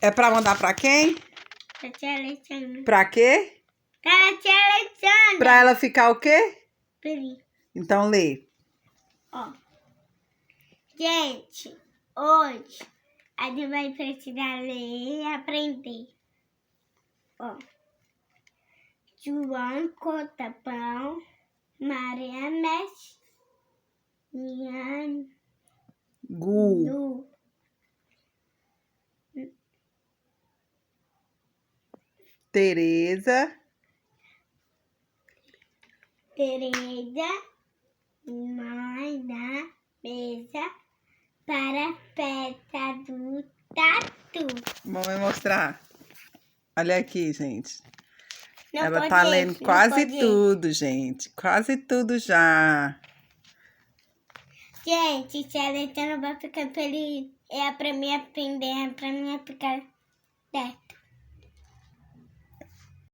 É pra mandar pra quem? Pra tia Alexandra. Pra quê? Pra tia Alexandra. Pra ela ficar o quê? Feliz. Então lê. Ó. Gente, hoje a gente vai precisar ler e aprender. Ó. João corta pão, Maria mexe, Nian, Gu. Tereza. Tereza, mãe da mesa para a festa do tatu. Vamos mostrar. Olha aqui, gente. Não Ela pode tá esse, lendo não quase pode tudo, gente. Quase tudo já. Gente, se a letra não vai ficar feliz, é pra mim aprender, é pra mim ficar certo.